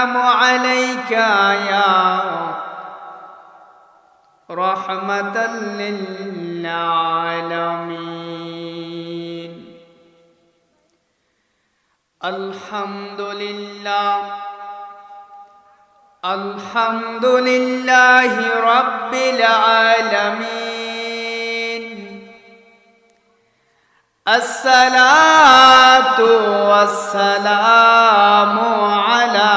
عليك يا رحمة للعالمين. الحمد لله الحمد لله رب العالمين. الصلاة والسلام على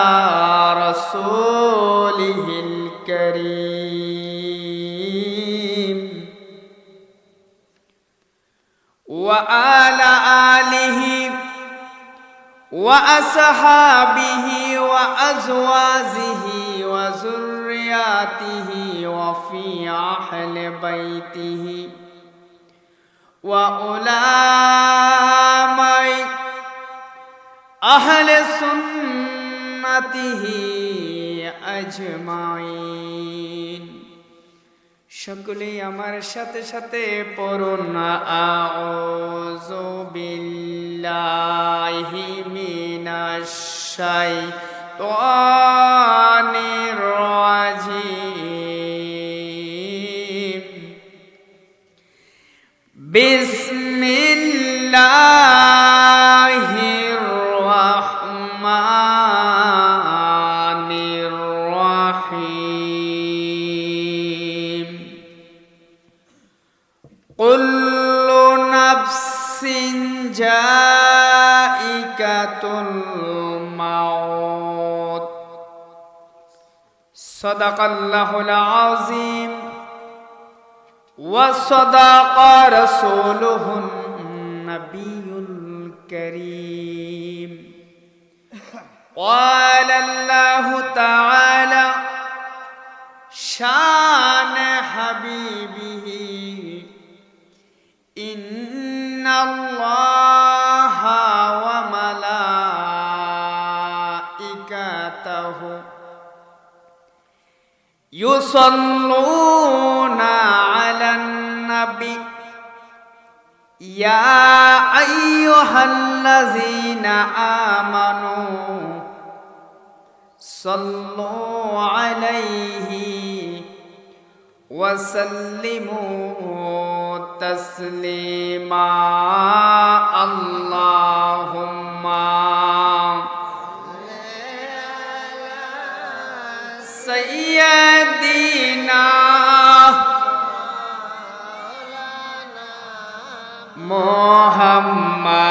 رسوله الكريم وعلى آله وأصحابه وأزواجه وذرياته وفي أهل بيته وعلماء أهل سنته أجمعين. সকলেই আমার সাথে সাথে পড়ুন আউযু বিল্লাহি মিনাশ শাইতানির রাজিম. বিসমিল্লাহির রহমানির রহিম. কুল্লু নাফসিন যায়িকাতুল মাউত. সাদাকাল্লাহুল আযীম ওয়া সাদাকা রাসূলুহুন নাবিয়ুল কারীম. ক্বালা আল্লাহু তাআলা শান হাবিবিহি ইন্নাল্লাহা ওয়া মালাইকাতাহু ইউসাল্লুনা আলান নাবি ইয়া আইয়ুহাল্লাযীনা আমানু সাল্লু আলাইহি ওয়া সাল্লিমু তাসলিমা. আল্লাহুম্মা সাইয়্যিদিনা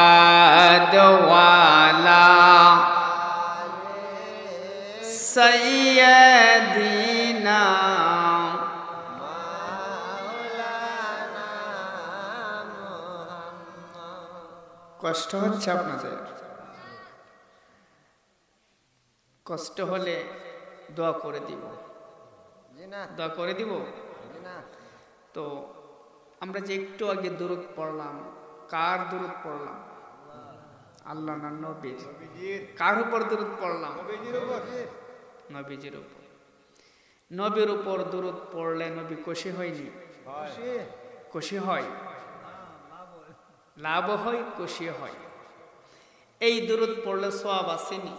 মুহাম্মাদ ওয়া আলা সাইয়্যিদিনা. কষ্ট হচ্ছে আপনাদের? কষ্ট হলে দোয়া করে দিব, দোয়া করে দিব। তো আমরা যে একটু আগে দুরূদ পড়লাম, কার দুরূদ পড়লাম? আল্লাহ না নবীর? কার উপর দুরূদ পড়লাম? নবীজির উপর। নবীর উপর দুরূদ পড়লে নবী খুশি হয়নি? খুশি হয়, লাভ হয়, খুশি হয়। এই দুরূদ পড়লে সওয়াব আসেনি?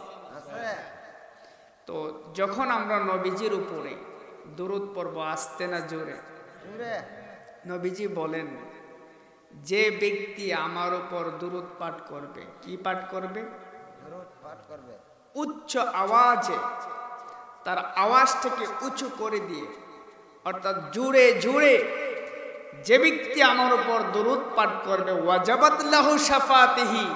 তো যখন আমরা নবীজির উপরে দুরূদ পড়ব, আসতে না জোরে? নবীজি বলেন, যে ব্যক্তি আমার উপর দুরূদ পাঠ করবে, কি পাঠ করবে? উচ্চ আওয়াজে, তার আওয়াজটাকে উঁচু করে দিয়ে, অর্থাৎ জুড়ে জুড়ে যে ব্যক্তি আমার উপর দুরূদ পাঠ করবে, ওয়াজাবাত লাহু শাফাতিহি,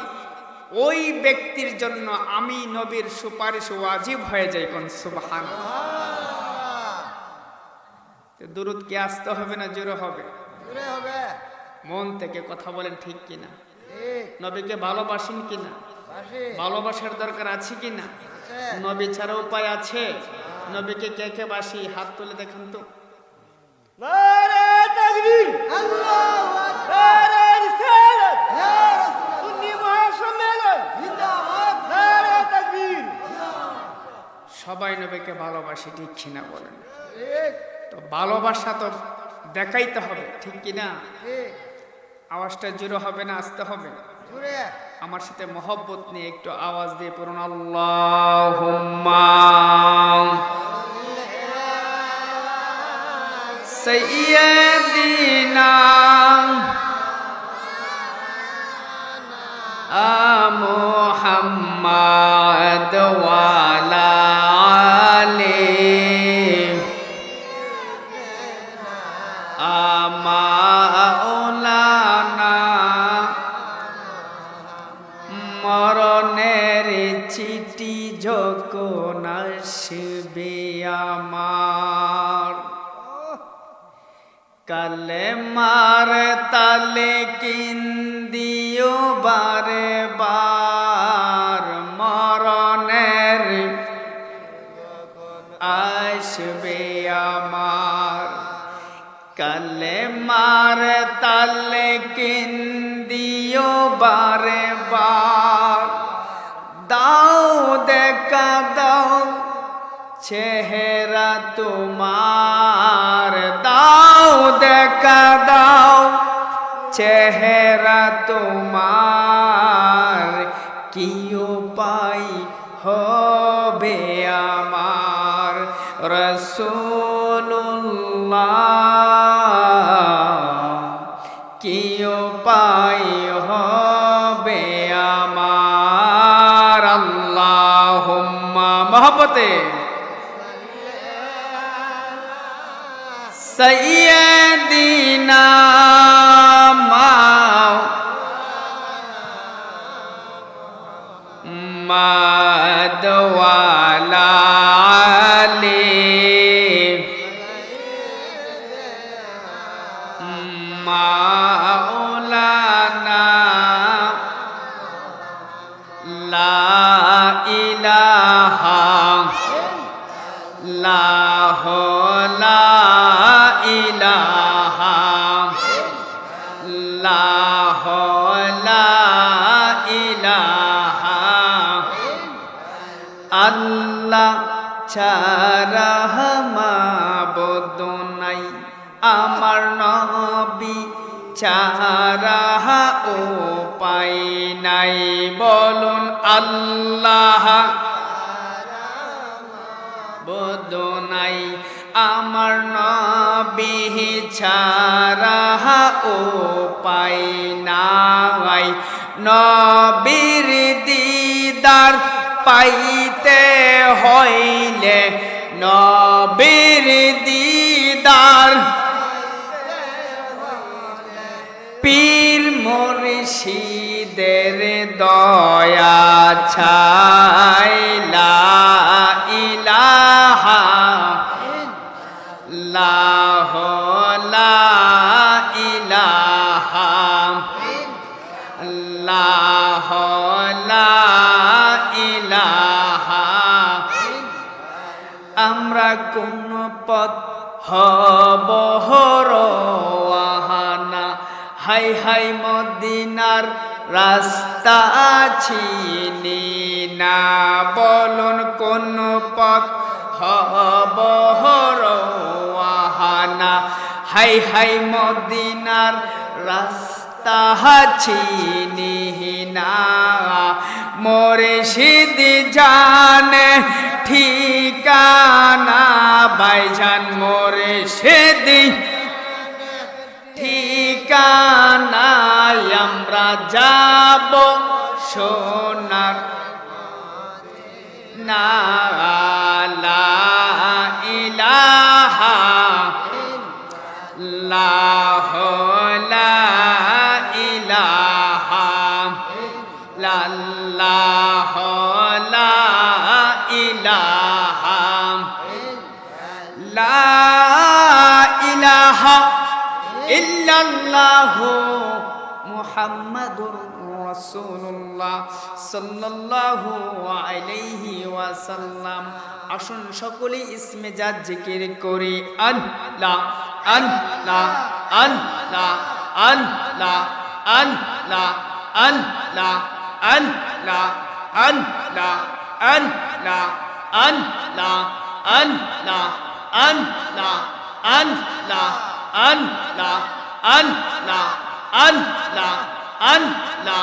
ওই ব্যক্তির জন্য আমি নবীর সুপারিশ ওয়াজিব হয়ে যায়। কোন সুবহানাল্লাহ। দুরূদ কি আসতে হবে না জোরে হবে? মন থেকে কথা বলেন, ঠিক কিনা? নবীকে ভালোবাসেন কিনা? ভালোবাসার দরকার আছে কিনা? নবী ছাড়া উপায় আছে? নবীকে কে কে বাসি? হাত তুলে দেখেন তো। নারে তাকবীর, আল্লাহু আকবার, নারে রিসালাত, ইয়া রাসূলুল্লাহ, সুন্নি মহাসম্মেলন জিন্দাবাদ, নারে তাকবীর। সবাই নবীকে ভালোবাসি, ঠিক কিনা বলেন? তো ভালোবাসা তো দেখাইতে হবে, ঠিক কিনা? আওয়াজটা জোরে হবে না আসতে হবে? আমার সাথে মহব্বত নিয়ে একটু আওয়াজ দিয়ে পড়ুন আল্লাহুম্মা সাইয়্যিদিনা মুহাম্মাদ ওয়া আলা আলিহি মাওলানা মরণের চিঠি যখন আসবে আমার কালেমার তালে কিন্দিও বারে বার মরণের আসবে আমার কালেমার তালে কিন্দিও বারে বার দাও দেখা দাও চেহারা তোমার দাও দেখা দাও চেহারা তোমার কি উপায় হবে আমার রাসূলুল্লাহ কি উপায় হবে আমার আল্লাহুম্মা মহব্বতে সাইয়্যিদিনা মুহাম্মাদ ওয়া আলা আলিহি মাওলানা লা ইলাহা ইল্লাল্লাহ লা ইলাহা ইল্লাল্লাহ লা ইলাহা আল্লাহ ছাড়া মাবুদ নাই আমার নবী ছাড়া উপায় নাই বলুন আল্লাহ মাবুদ নাই আমার নবী ছাড়া উপায় নাই নবীর দিদার পাইতে হইলে নবীর দিদার পীর মুর্শিদের দয়া ছাই লা ইলাহা ইল্লাল্লাহ লা ইলাহা ইল্লাল্লাহ লা ইলাহা আমরা কোন পথ হব রওয়ানা হাই হাই মদিনার রাস্তা চিনি না বলুন কোন পথ হব রওয়ানা হাই হাই মদিনার রাস্তা চিনি না মুর্শিদ জানে ঠিকানা ভাইজান মুর্শিদ ঠিকানায় আমরা যাব সোনার না লা ইলাহা ইল্লাল্লাহ লা ইলাহা ইল্লাল্লাহ লা ইলাহা লা ইলাহা ইল্লাল্লাহু মুহাম্মাদুর রাসূলুল্লাহ সাল্লাল্লাহু আলাইহি ওয়াসাল্লাম আসুন সকলে ইসমে জাত জিকির করি আল্লাহ আল্লাহ আল্লাহ আল্লাহ আল্লাহ আল্লাহ আল্লাহ আল্লাহ আল্লাহ আল্লাহ আল্লাহ আল্লাহ আল্লাহ আল্লাহ আল্লাহ আল্লাহ আল্লাহ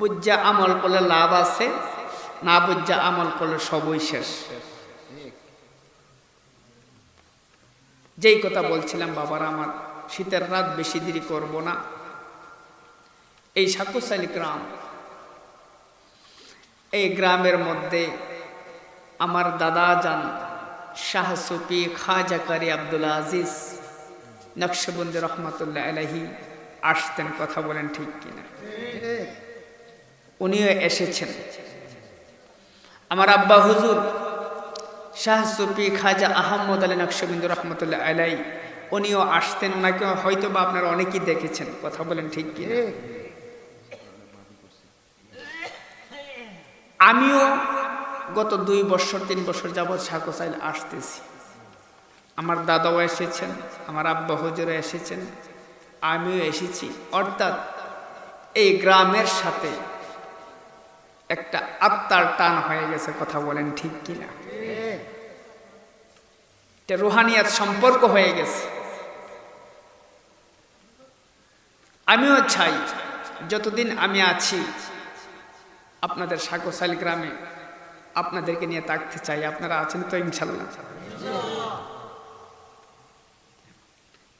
বুঝা আমল করলে লাভ আছে, না বুঝা আমল করলে সবই শেষ। যেই কথা বলছিলাম বাবার আমার, শীতের রাত বেশি দেরি করব না। এই সাকুসাইল গ্রাম, এই গ্রামের মধ্যে আমার দাদা যান শাহ সুফি খাজা কারি আব্দুল আজিজ নকশবন্দি রহমতুল্লাহ আলাইহি আসতেন। কথা বলেন ঠিক কিনা? উনিও এসেছেন। আমার আব্বা হুজুর শাহ সুফি খাজা আহমদ আলী নকশবন্দি রহমতুল্লাহ আলাইহি উনিও আসতেন। ওনাকে হয়তো বা আপনারা অনেকেই দেখেছেন। কথা বলেন ঠিক কিনা? আমিও গত 2 বছর 3 বছর যাবৎ সাকুসাইল আসতেছি। আমার দাদাও এসেছেন, আমার আব্বা হুজুরও এসেছেন, আমিও এসেছি। অর্থাৎ এই গ্রামের সাথে একটা আত্মার টান হয়ে গেছে। কথা বলেন ঠিক কিনা? এটা রুহানিয়াত সম্পর্ক হয়ে গেছে। আমিও চাই যতদিন আমি আছি আপনাদের সাকুসাইল গ্রামে আপনাদেরকে নিয়ে থাকতে চাই। আপনারা আছেন তো ইনশাল্লাহ?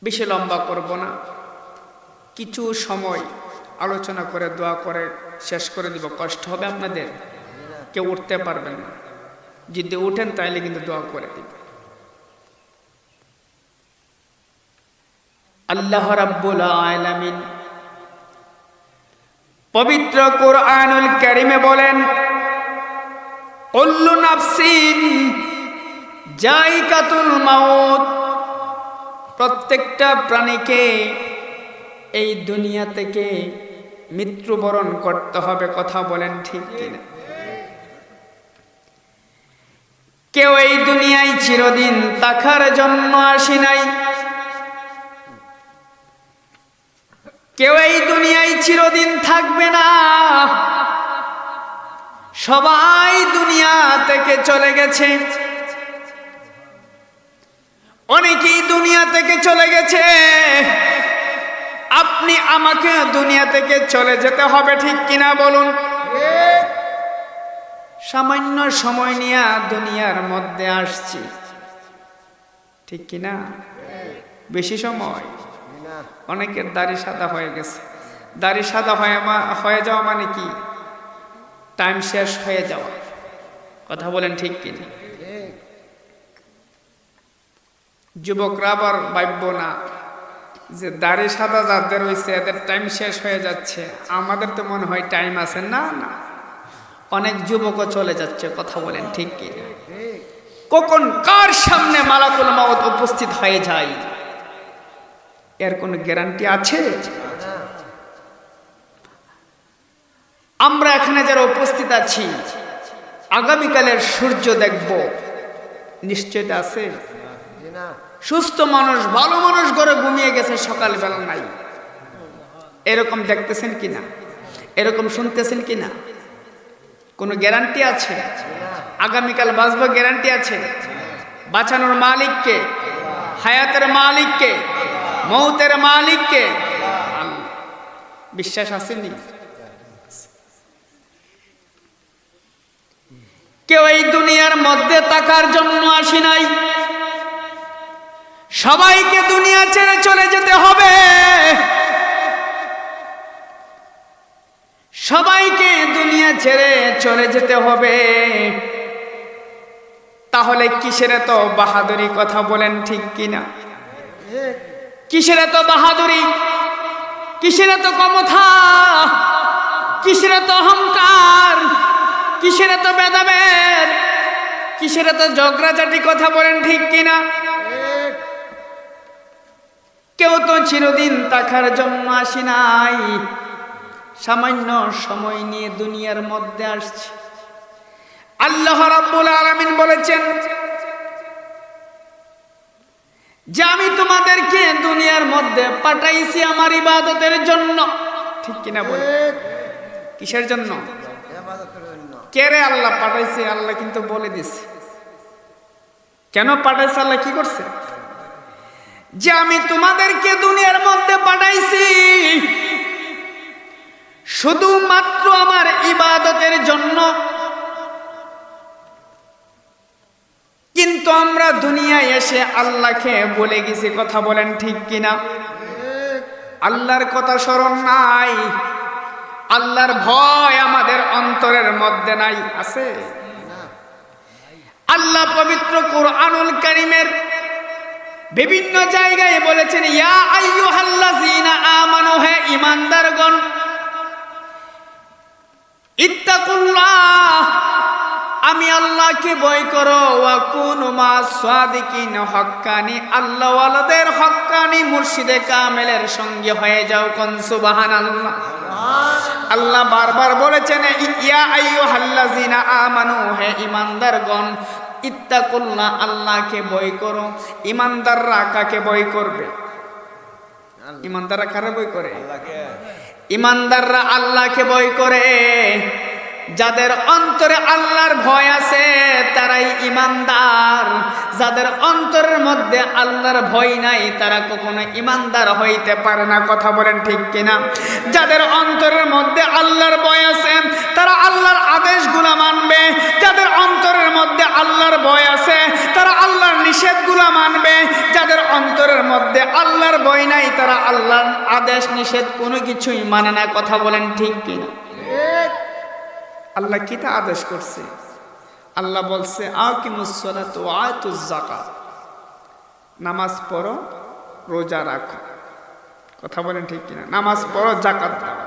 বেশি লম্বা করব না, কিছু সময় আলোচনা করে দোয়া করে শেষ করে দিব। কষ্ট হবে আপনাদের, কেউ উঠতে পারবেন না। যদি উঠেন তাহলে কিন্তু দোয়া করে দিব। আল্লাহ রাব্বুল আলামিন পবিত্র কোরআনুল কারীমে বলেন, কুল্লু নাফসিন যায়িকাতুল মাউত, প্রত্যেকটা প্রাণীকে এই দুনিয়া থেকে মৃত্যুবরণ করতে হবে। কথা বলেন ঠিক কিনা? কেউ এই দুনিয়ায় চিরদিন থাকার জন্য আসি নাই, কেউ এই দুনিয়ায় চিরদিন থাকবে না। সবাই দুনিয়া থেকে চলে গেছে। অনেকেই দুনিয়া থেকে চলে গেছে। আপনি আমাকে দুনিয়া থেকে চলে যেতে হবে, ঠিক কিনা বলুন? সামান্য সময় নিয়ে দুনিয়ার মধ্যে আসছি, ঠিক কিনা? বেশি সময়? অনেকের দাড়ি সাদা হয়ে গেছে। দাড়ি সাদা হয়ে যাওয়া মানে কি? টাইম শেষ হয়ে যাওয়া। কথা বলেন ঠিক কিনা? যুবকরা আবার ভাববো না যে দাড়ি সাদা যাদের হয়েছে এদের টাইম শেষ হয়ে যাচ্ছে, আমাদের তো মনে হয় টাইম আছে। না না, অনেক যুবকও চলে যাচ্ছে। কথা বলেন ঠিক কিনা? কখন কার সামনে মালাকুল মাউত উপস্থিত হয়ে যায় এর কোনো গ্যারান্টি আছে? আমরা এখানে যারা উপস্থিত আছি আগামীকালের সূর্য দেখব নিশ্চয়তা আছে? সুস্থ মানুষ, ভালো মানুষ ঘরে ঘুমিয়ে গেছে, সকালবেলা নাই। এরকম দেখতেছেন কিনা? এরকম শুনতেছেন কিনা? কোনো গ্যারান্টি আছে? আগামীকাল বাঁচবো গ্যারান্টি আছে? বাঁচানোর মালিককে, হায়াতের মালিককে, মৌতের মালিককে। বিশ্বাস আসেনি? কেউ এই দুনিয়ার মধ্যে থাকার জন্য আসি নাই। সবাইকে দুনিয়া ছেড়ে চলে যেতে হবে। সবাইকে দুনিয়া ছেড়ে চলে যেতে হবে। তাহলে কিসের এত বাহাদুরি? কথা বলেন ঠিক কিনা? কিসের এত বাহাদুরি? কিসের এত ক্ষমতা? কিসের এত অহংকার? কিসের এত ভেদাভেদ? কিসের এত ঝগড়াঝাটি? কথা বলেন ঠিক কিনা? কেউ তো চিরদিন থাকার জন্য আসি নাই, সামান্য সময় নিয়ে দুনিয়ার মধ্যে আসছি। আল্লাহ রাব্বুল আলামিন বলেছেন যে আমি তোমাদেরকে দুনিয়ার মধ্যে পাঠাইছি আমার ইবাদতের জন্য। ঠিক কিনা বল? কিসের জন্য? কে রে আল্লাহ পাঠাইছে? আল্লাহ কিন্তু বলে দিছে কেন পাঠাইছে। আল্লাহ কি করছে? যে আমি তোমাদেরকে দুনিয়ার মধ্যে পাঠাইছি শুধুমাত্র আমার ইবাদতের জন্য। কিন্তু আমরা দুনিয়ায় এসে আল্লাহকে বলে গেছি, কথা বলেন ঠিক কিনা? আল্লাহর কথা স্মরণ নাই, আল্লাহর ভয় আমাদের অন্তরের মধ্যে নাই। আছে? আল্লাহ পবিত্র কুরআনুল কারীমের বিভিন্ন জায়গায় বলেছেন, ইয়া আইয়ুহাল্লাযীনা আমানু, হে ঈমানদারগণ, ইত্তাকুল্লাহ, আমি আল্লাহকে ভয় করো, ওয়া কুনু মাস সাদিকিন, হক্কানি আল্লাহওয়ালাদের, হক্কানি মুর্শিদে কামেলের সঙ্গে হয়ে যাও। কোন সুবহানাল্লাহ। আল্লাহ বারবার বলেছেন, ইয়া আইয়ুহাল্লাযীনা আমানু, হে ঈমানদারগণ, ইত্তাকুল্লাহ, আল্লাহকে ভয় করো। ঈমানদাররা কাকে ভয় করবে? ঈমানদাররা কারে ভয় করে? ঈমানদাররা আল্লাহকে ভয় করে। যাদের অন্তরে আল্লাহর ভয় আছে তারাই ঈমানদার। যাদের অন্তরের মধ্যে আল্লাহর ভয় নাই তারা কখনো ঈমানদার হইতে পারে না। কথা বলেন ঠিক কিনা? যাদের অন্তরের মধ্যে আল্লাহর ভয় আছে তারা আল্লাহর আদেশগুলো মানবে। যাদের অন্তরের মধ্যে আল্লাহর ভয় আছে তারা আল্লাহর নিষেধগুলো মানবে। যাদের অন্তরের মধ্যে আল্লাহর ভয় নাই তারা আল্লাহর আদেশ নিষেধ কোনো কিছুই মানে না। কথা বলেন ঠিক কিনা? আল্লাহ কিটা আদেশ করছে? আল্লাহ বলছে, আকিমুস সালাত ওয়া আতুজ যাকাত, নামাজ পড়ো, রোজা রাখো। কথা বলেন ঠিক কিনা? নামাজ পড়ো, যাকাত দাও।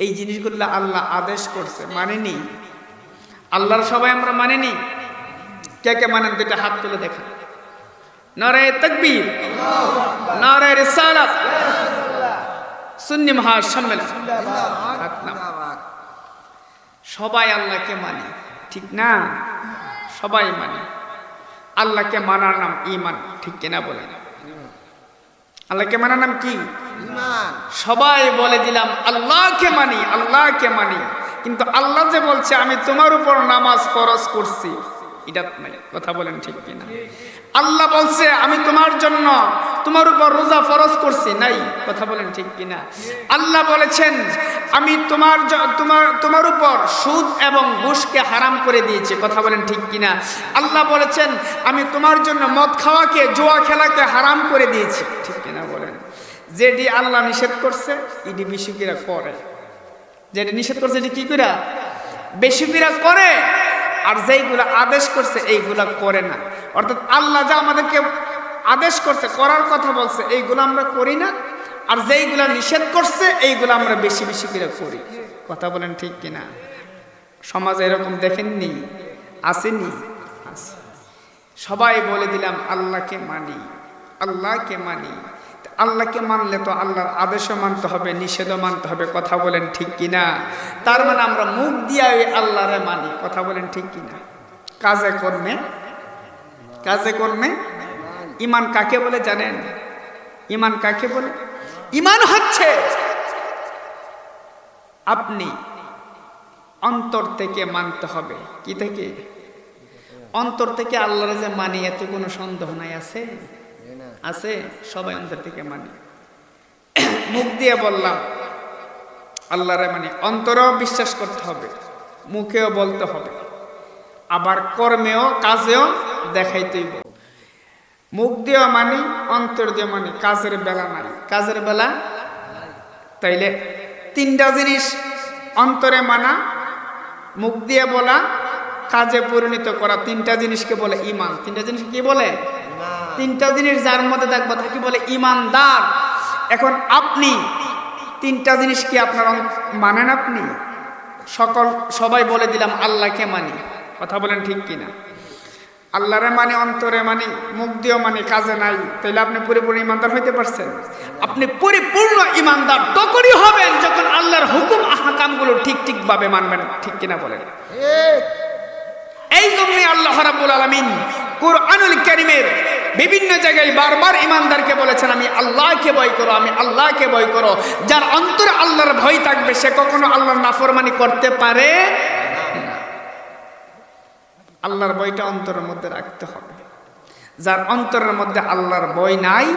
এই জিনিসগুলো আল্লাহ আদেশ করছে, মানেনি? আল্লাহর সবাই আমরা মানেনি? কে কে মানেন? দুইটা হাত তুলে দেখেন। নারে তাকবীর, নারে রিসালাত, সুন্নি মহাসম্মেলন। সবাই আল্লাহকে মানি, ঠিক না? সবাই মানি। আল্লাহকে মানার নাম ঈমান, ঠিক কিনা বলেন? আল্লাহকে মানার নাম কি? ঈমান। সবাই বলে দিলাম আল্লাহকে মানি, আল্লাহকে মানি, কিন্তু আল্লাহ যে বলছে আমি তোমার উপর নামাজ ফরজ করছি, এটা নাই। কথা বলেন ঠিক কিনা? আল্লাহ বলছে আমি তোমার জন্য তোমার উপর রোজা ফরজ করছি, নাই। কথা বলেন ঠিক কিনা? আল্লাহ বলেছেন আমি তোমার উপর সুদ এবং ঘুষকে হারাম করে দিয়েছি। কথা বলেন ঠিক কিনা? আল্লাহ বলেছেন আমি তোমার জন্য মদ খাওয়াকে, জুয়া খেলাকে হারাম করে দিয়েছি, ঠিক কিনা বলেন? যেটি আল্লাহ নিষেধ করছে এটি বেশিরা করে। যেটি নিষেধ করছে এটি কি করে? বেশিরা করে। আর যেইগুলা আদেশ করছে এইগুলা করে না। অর্থাৎ আল্লাহ যা আমাদেরকে আদেশ করছে, করার কথা বলছে, এইগুলো আমরা করি না। আর যেইগুলা নিষেধ করছে এইগুলো আমরা বেশি বেশি করে করি। কথা বলেন ঠিক কিনা? সমাজে এরকম দেখেননি? আসেনি? আছে। সবাই বলে দিলাম আল্লাহকে মানি, আল্লাহকে মানি। আল্লাহকে মানলে তো আল্লাহর আদেশও মানতে হবে, নিষেধও মানতে হবে। কথা বলেন ঠিক কিনা? তার মানে আমরা মুখ দিয়ে ওই আল্লাহরে মানি। কথা বলেন ঠিক কিনা? কাজে কর্মে, কাজে কর্মে ঈমান কাকে বলে জানেন? ঈমান কাকে বলে? ঈমান হচ্ছে আপনি অন্তর থেকে মানতে হবে। কি থেকে? অন্তর থেকে আল্লাহরে যে মানি, এতে কোনো সন্দেহ নাই। আছে? আছে? সবাই অন্তর থেকে মানি। মুখ দিয়ে বললাম আল্লাহরে মানি, অন্তরেও বিশ্বাস করতে হবে, মুখেও বলতে হবে, আবার কর্মেও কাজেও দেখাইতেই। মুখ দিয়েও মানি, অন্তর দিয়ে মানি, কাজের বেলা নাই। কাজের বেলা তাইলে তিনটা জিনিস অন্তরে মানা, মুখ দিয়ে বলা, কাজে পরিণত করা, তিনটা জিনিসকে বলে ঈমান। তিনটা জিনিস কি বলে? তিনটা জিনিস যার মধ্যে দেখবো তাকে বলে ঈমানদার। এখন আপনি তিনটা জিনিস কি আপনার মানেন? আপনি সবাই বলে দিলাম আল্লাহকে মানি। কথা বলেন ঠিক কিনা? আল্লাহরে মানি, অন্তরে মানি, মুখ দিয়েও মানি, কাজে নাই। তাইলে আপনি পরিপূর্ণ ঈমানদার হইতে পারছেন? আপনি পরিপূর্ণ ঈমানদার তখনই হবেন যখন আল্লাহর হুকুম আহকামগুলো ঠিক ঠিক ভাবে মানবেন। ঠিক কিনা বলেন? এই জন্যই আল্লাহ রাব্বুল আলামিন কুরআনুল কারীমের বিভিন্ন জায়গায় বারবার ঈমানদারকে বলেছেন আমি আল্লাহকে ভয় করো, আমি আল্লাহকে ভয় করো। যার অন্তরে আল্লাহর ভয় থাকবে সে কখনো আল্লাহর নাফরমানি করতে পারে না। আল্লাহর ভয়টা অন্তরের মধ্যে রাখতে হবে। যার অন্তরের মধ্যে আল্লাহর ভয় নাই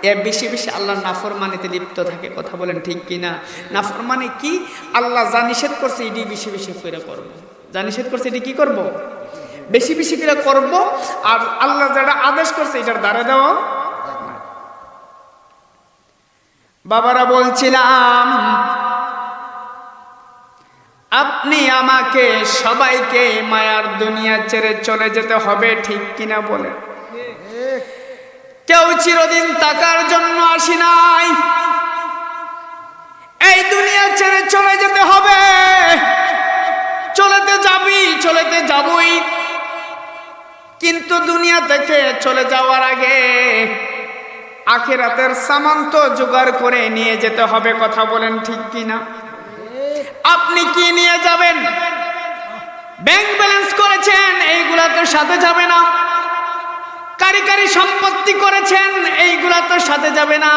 এ বেশি বেশি আল্লাহর নাফরমানিতে লিপ্ত থাকে। কথা বলেন ঠিক কিনা? নাফরমানি কি? আল্লাহ যা নিষেধ করছে এটি বেশি বেশি করে করব। যা নিষেধ করছে এটি কি করব? বেশি বেশি করে করব। আর আল্লাহ যেটা আদেশ করছে এটার দ্বারা দেওয়া। বাবারা, বলছিলাম আপনি আমাকে সবাইকে মায়ার দুনিয়া ছেড়ে চলে যেতে হবে, ঠিক কিনা বলে? কেউ চিরদিন থাকার জন্য আসি নাই, এই দুনিয়া ছেড়ে চলে যেতে হবে। চলেতে যাবি, চলেতে যাবই, কিন্তু দুনিয়া থেকে চলে যাওয়ার আগে আখিরাতের সামান তো জোগাড় করে নিয়ে যেতে হবে। কথা বলেন ঠিক কিনা? আপনি কি নিয়ে যাবেন? ব্যাংক ব্যালেন্স করেছেন, এইগুলা তো সাথে যাবে না। কারি কারি সম্পত্তি করেছেন, এইগুলা তো সাথে যাবে না।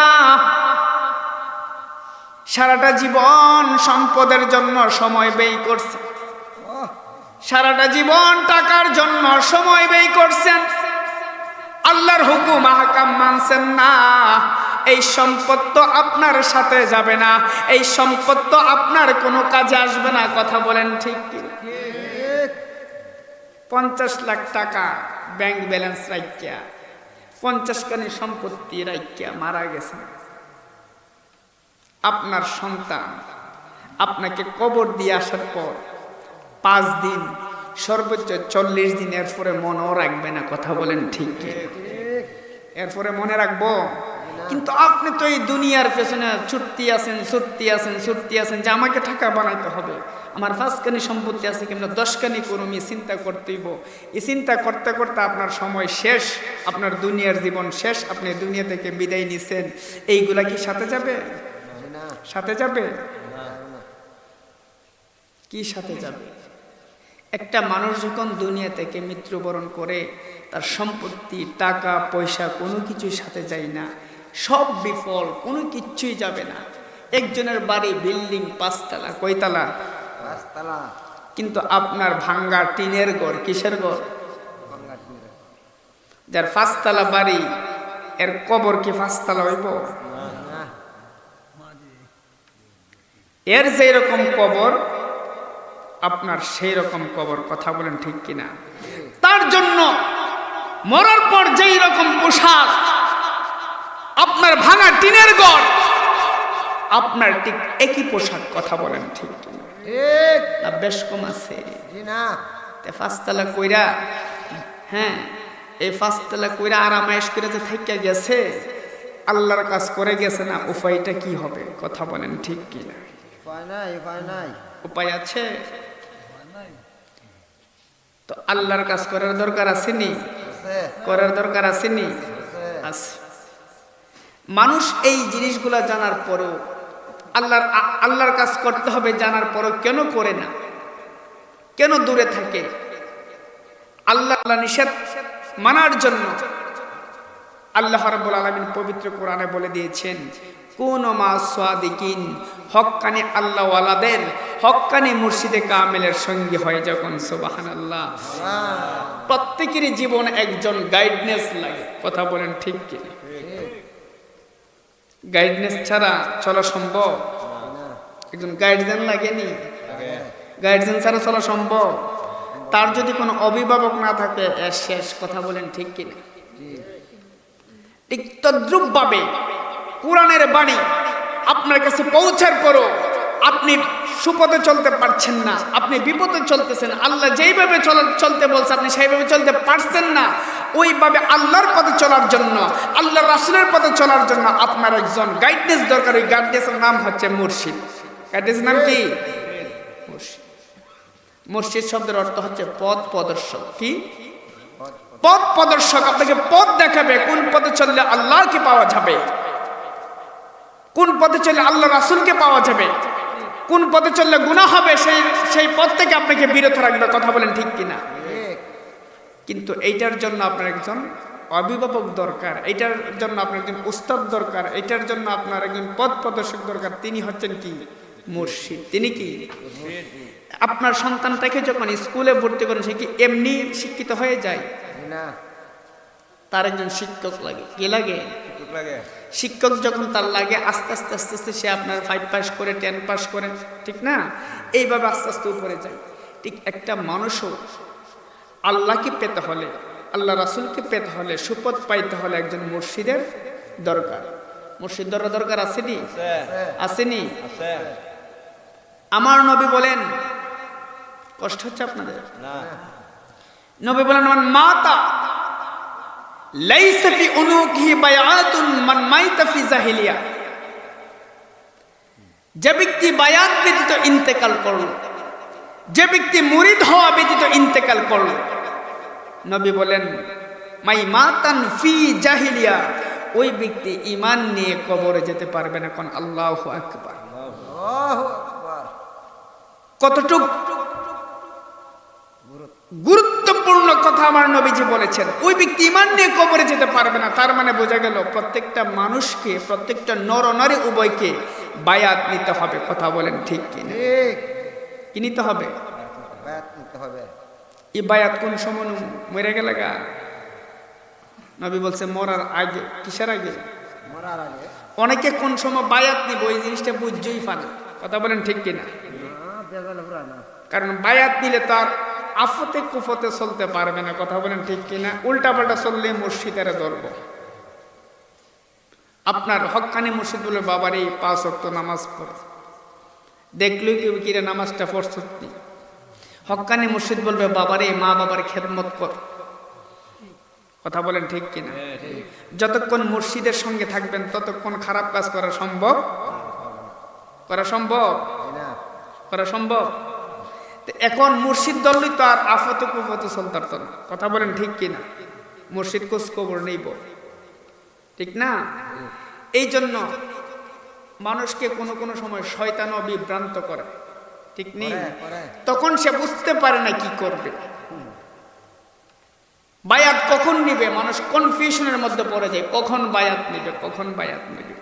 সারাটা জীবন সম্পদের জন্য সময় ব্যয় করছেন, সারাটা জীবন টাকার জন্য সময় ব্যয় করছেন, আল্লাহর হুকুম আহকাম মানছেন না। এই সম্পদ তো আপনার সাথে যাবে না, এই সম্পদ তো আপনার কোনো কাজে আসবে না। কথা বলেন ঠিক কি? 50 লাখ টাকা ব্যাংক ব্যালেন্স রাখিয়া, 50 খানি সম্পত্তি রাখিয়া মারা গেছে আপনার সন্তান। আপনাকে কবর দিয়ে আসার পর 5 দিন, সর্বোচ্চ 40 দিন, এরপরে মনেও রাখবে না। কথা বলেন ঠিক কি? এরপরে মনে রাখবো? কিন্তু আপনি তো এই দুনিয়ার পেছনে ছুটতে আছেন, ছুটতে আছেন, ছুটতে আছেন যে আমাকে টাকা বানাইতে হবে, আমার 5 খানি সম্পত্তি আছে কিংবা 10 খানি করুম, এই চিন্তা করতেইব। এই চিন্তা করতে করতে আপনার সময় শেষ, আপনার দুনিয়ার জীবন শেষ, আপনি দুনিয়া থেকে বিদায় নিছেন। এইগুলা কি সাথে যাবে? সাথে যাবে? কি সাথে যাবে? একটা মানুষ যখন দুনিয়া থেকে মৃত্যুবরণ করে, তার সম্পত্তি, টাকা পয়সা কোনো কিছুই সাথে যায় না, সব বিফল, কোনো কিচ্ছুই যাবে না। একজনের বাড়ি বিল্ডিং 5 তলা, কয়তলা? 5 তলা। কিন্তু আপনার ভাঙ্গা টিনের ঘর। কিসের ঘর? যার 5 তলা বাড়ি, এর কবর কি 5 তলা হইব? এর যে রকম কবর, আপনার সেই রকম কবর। কথা বলেন ঠিক কিনা? তার জন্য মরার পর যেই রকম পোশাক, আপনার ভাঙা টিনের ঘর, আপনার ঠিক একই পোশাক। কথা বলেন ঠিক কিনা? না বেশ কম আছে? 5 তলা কইরা, হ্যাঁ, এই 5 তলা কইরা আরামায়েশ করে যে থেকে গেছে, আল্লাহর কাজ করে গেছে না, উপায়টা কি হবে? কথা বলেন ঠিক কিনা? উপায় আছে? তো আল্লাহর কাজ করার দরকার আসেনি? করার দরকার আসেনি? আছে। মানুষ এই জিনিসগুলা জানার পরেও, আল্লাহর কাজ করতে হবে জানার পরেও কেন করে না? কেন দূরে থাকে? আল্লাহ নিষেধ মানার জন্য আল্লাহ রাব্বুল আলামিন পবিত্র কোরআনে বলে দিয়েছেন, কুনু মা সাদিকিন, হক্কানি আল্লাহ ওয়ালাদের, হক্কানি মুর্শিদে কামেলের সঙ্গী হয় যখন। সুবহানাল্লাহ। প্রত্যেকেরই জীবন একজন গাইডনেস লাগে। কথা বলেন ঠিক কি? গাইডনেস ছাড়া চলা সম্ভব? একজন গাইডেন লাগেনি? গাইডেন ছাড়া চলা সম্ভব? তার যদি কোনো অভিভাবক না থাকে, এর শেষ। কথা বলেন ঠিক কিনা? ঠিক তদ্রুপ ভাবে কোরআনের বাণী আপনার কাছে পৌঁছার পরও আপনি সুপথে চলতে পারছেন না, আপনি বিপদে চলতেছেন। আল্লাহ যেইভাবে চলতে বলছে আপনি সেইভাবে চলতে পারছেন না। ওইভাবে আল্লাহর পথে চলার জন্য, আল্লাহ রাসূলের পথে চলার জন্য আপনার একজন গাইডনেস দরকার। ওই গাইডনেসের নাম হচ্ছে মুর্শিদ। গাইডনেসের নাম কি? মুর্শিদ। মুর্শিদ শব্দের অর্থ হচ্ছে পথ প্রদর্শক। কি? পথ প্রদর্শক। আপনাকে পথ দেখাবে, কোন পথে চললে আল্লাহকে পাওয়া যাবে, কোন পথে চললে আল্লাহ রাসূলকে পাওয়া যাবে, কোন পথে চললে গুনাহ হবে, সেই পথ থেকে আপনাকে বিরত রাখবে। কথা বলেন ঠিক কিনা? কিন্তু এইটার জন্য আপনার একজন অভিভাবক দরকার, এইটার জন্য আপনার একজন উস্তাদ দরকার, এইটার জন্য আপনার একজন পথ প্রদর্শক দরকার। তিনি হচ্ছেন কি? মুর্শিদ। তিনি কি? আপনার সন্তানটাকে যখন স্কুলে ভর্তি করেন, সে কি এমনি শিক্ষিত হয়ে যায় না? তার একজন শিক্ষক লাগে। কি লাগে? শিক্ষক যখন তার লাগে আস্তে আস্তে আস্তে আস্তে সে আপনার 5 পাস করে 10 পাস করে, ঠিক না? এইভাবে আস্তে আস্তে উপরে যায়। ঠিক একটা মানুষও আল্লাহকে পেতে হলে, আল্লাহ রাসূলকে পেতে হলে, সুপথ পাইতে হলে একজন মুর্শিদের দরকার। মুর্শিদ দরকার আসেনি? আসেনি? আমার নবী বলেন, কষ্ট হচ্ছে আপনাদের? নবী বলেন, মান মাতা লাইসা ফি উনুকিহি বায়াতুন মান মাইতা ফি জাহিলিয়া। যে ব্যক্তি বায়াত ব্যতীত ইন্তেকাল করল, যে ব্যক্তি মুরিদ হওয়া ব্যতীত ইন্তেকাল করল, নবী বলেন মাই মাতান ফি জাহিলিয়া, ওই ব্যক্তি ঈমান নিয়ে কবরে যেতে পারবে না। কোন আল্লাহু আকবার। আল্লাহু আকবার। কতটুক গুরুত্বপূর্ণ কথা আমার নবীজি বলেছেন। ওই ব্যক্তি ঈমান নিয়ে কবরে যেতে পারবে না। তার মানে বোঝা গেল প্রত্যেকটা মানুষকে, প্রত্যেকটা নর নারী উভয়কে বায়াত নিতে হবে। কথা বলেন ঠিক কিনা? ঠিক। কি নিতে হবে? বায়াত নিতে হবে। এই বায়াত কোন সময় মরে গেলে গা? নবী বলছে মরার আগে। কিসের আগে? মরার আগে। অনেকে কোন সময় বায়াত নিব এই জিনিসটা বুঝতেই পারে। কথা বলেন ঠিক কিনা? কারণ বায়াত নিলে তার আফতে কুফতে চলতে পারবে না। কথা বলেন ঠিক কিনা? উল্টা পাল্টা চললে মুর্শিদের ধরব। আপনার হক্কানি মুর্শিদ বলে বাবার এই 5 ওয়াক্ত নামাজ পড়ে, দেখলেই কেউ কিরে নামাজটা পড়ছি। হক্কানি মুর্শিদ বলবে বাবারে, মা বাবার খেদমত কর। কথা বলেন ঠিক কিনা? যতক্ষণ মুর্শিদের সঙ্গে থাকবেন ততক্ষণ খারাপ কাজ করা সম্ভব? করা সম্ভব? করা সম্ভব? এখন মুর্শিদ দলই তো আর আফতে কুফতে চলতে পারত না। কথা বলেন ঠিক কিনা? মুর্শিদ খোঁজ খবর নেইব, ঠিক না? এই জন্য মানুষকে কোনো কোনো সময় শয়তানও বিভ্রান্ত করে, ঠিক নেই? তখন সে বুঝতে পারে না কি করবে, বায়াত কখন নিবে। মানুষ কনফিউশনের মধ্যে পড়ে যায়, কখন বায়াত নিবে, কখন বায়াত নিবে।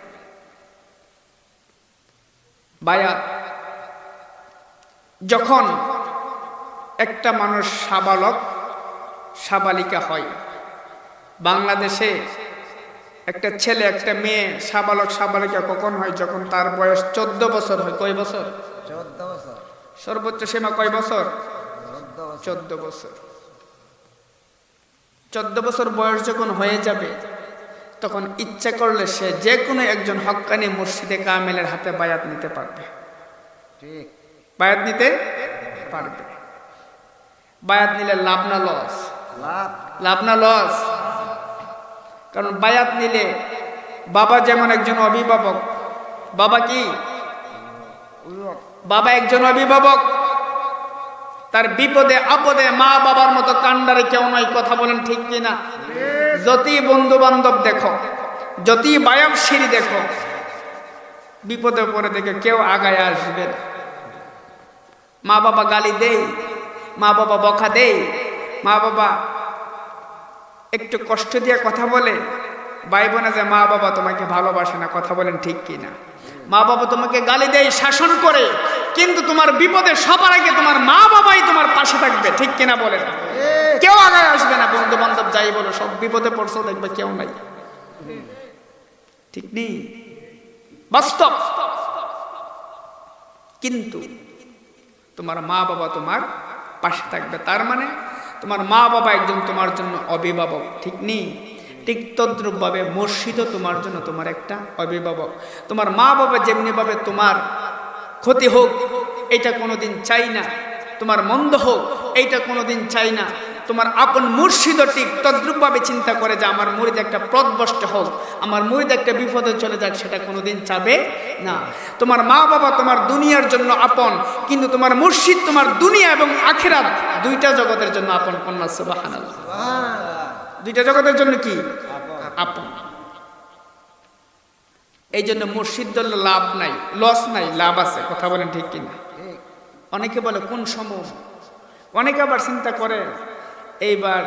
বায়াত যখন একটা মানুষ সাবালক সাবালিকা হয়, বাংলাদেশে একটা ছেলে একটা মেয়ে সাবালক সাবালিকা কখন হয়? যখন তার বয়স 14 বছর হয়। কয় বছর? 14 বছর। সর্বোচ্চ সীমা কয় বছর? 14 বছর। 14 বছর বয়স যখন হয়ে যাবে তখন ইচ্ছা করলে সে যে কোনো একজন হক্কানি মুর্শিদে কামেলের হাতে বায়াত নিতে পারবে। ঠিক। বায়াত নিতে পারবে। বায়াত নিলে লাভ না লস? লাভ। লাভ না লস? কারণ বায়াত নিলে বাবা যেমন একজন অভিভাবক, বাবা কি? বাবা একজন অভিভাবক। তার বিপদে আপদে মা বাবার মতো কান্ডারে কেউ নয়। কথা বলেন ঠিক কিনা? যতই বন্ধু বান্ধব দেখো, যতই বায়াব সিঁড়ি দেখো, বিপদে পড়ে দেখে কেউ আগায় আসবে না। মা বাবা গালি দেয়, মা বাবা বকা দেয়, মা বাবা একটু কষ্ট দিয়ে কথা বলে, ভাইব না যে মা বাবা তোমাকে ভালোবাসে না। কথা বলেন ঠিক কিনা? মা বাবা তোমাকে গালি দেয়, শাসন করে, কিন্তু তোমার বিপদে সবার আগে তোমার মা বাবাই তোমার পাশে থাকবে। ঠিক কিনা বলেন? কেউ আগায় আসবে না। বন্ধু বান্ধব যাই বলো, সব বিপদে পড়ছো দেখবে কেউ নাই। ঠিক নেই? বাস্তব। কিন্তু তোমার মা বাবা তোমার পাশে থাকবে। তার মানে তোমার মা বাবা একজন তোমার জন্য অভিভাবক। ঠিক নেই? ঠিক তদ্রূপভাবে মুর্শিদও তোমার জন্য তোমার একটা অভিভাবক। তোমার মা বাবা যেমনি ভাবে তোমার ক্ষতি হোক এটা কোনোদিন চাই না, তোমার মন্দ হোক এইটা কোনোদিন চাই না, তোমার আপন মুর্শিদও ঠিক তদ্রূপভাবে চিন্তা করে যে আমার মুরিদ একটা পথভ্রষ্ট হোক, আমার মুরিদ একটা বিপদে চলে যাক, সেটা কোনোদিন চাবে না। তোমার মা বাবা তোমার দুনিয়ার জন্য আপন, কিন্তু তোমার মুর্শিদ তোমার দুনিয়া এবং আখিরাত দুইটা জগতের জন্য আপন। কন্যা সুবহানাল্লাহ। দুইটা জগতের জন্য কি আপন। এই জন্য মুর্শিদ দল লাভ নাই, লস নাই, লাভ আছে। কথা বলেন ঠিক কিনা? অনেকে বলে কোন সময়, অনেকে আবার চিন্তা করে এইবার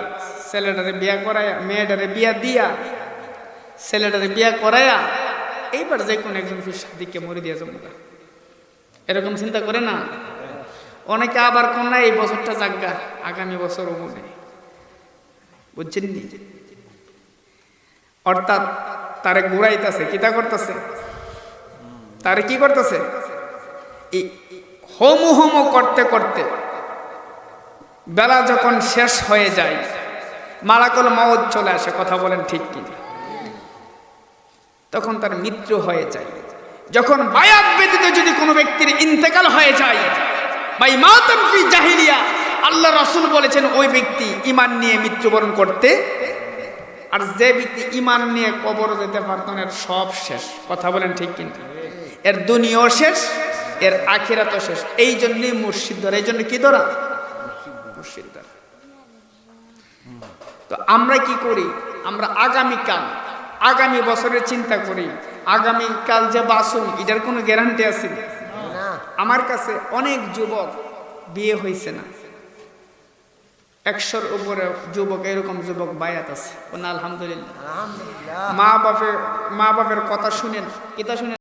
ছেলেটারে বিয়া করায়া, মেয়েটারে বিয়া দিয়া, ছেলেটারে বিয়া করায়া এইবার যে কোনো একজন দিকে মরে দিয়া জমা, এরকম চিন্তা করে না অনেকে। আবার কোন না এই বছরটা জাগা, আগামী বছর মনে, বুঝছেন নি? অর্থাৎ তারে ঘুরাইতেছে, কিতা করতেছে, তারে কি করতেছে, এই হোমো হোমো করতে করতে বেলা যখন শেষ হয়ে যায়, মালাকুল মউত চলে আসে, কথা বলেন ঠিক কিনা, তখন তার মৃত্যু হয়ে যায়। যখন বায়াত ব্যতীত যদি কোনো ব্যক্তির ইন্তেকাল হয়ে যায়, বা ইমাতান ফি জাহিলিয়া, আল্লাহ রাসূল বলেছেন ওই ব্যক্তি ঈমান নিয়ে মৃত্যুবরণ করতে, আর যে ব্যক্তি ঈমান নিয়ে কবর যেতে পারত না, এর সব শেষ, কথা বলেন ঠিক কিনা, এর দুনিয়াও শেষ, এর আখিরাতও শেষ। এই জন্যই মুর্শিদ ধরা, এই জন্য কি ধরা, মুর্শিদ ধরা। তো আমরা কি করি, আমরা আগামী বছরের চিন্তা করি, আগামীকাল যে বাসুন, এটার কোনো গ্যারান্টি আছে? না। আমার কাছে অনেক যুবক বিয়ে হয়েছে না, 100-র উপরে যুবক, এরকম যুবক বায়াত আছে, আলহামদুলিল্লাহ। আলহামদুলিল্লাহ। মা বাপের কথা শুনেন, কিতা শুনেন,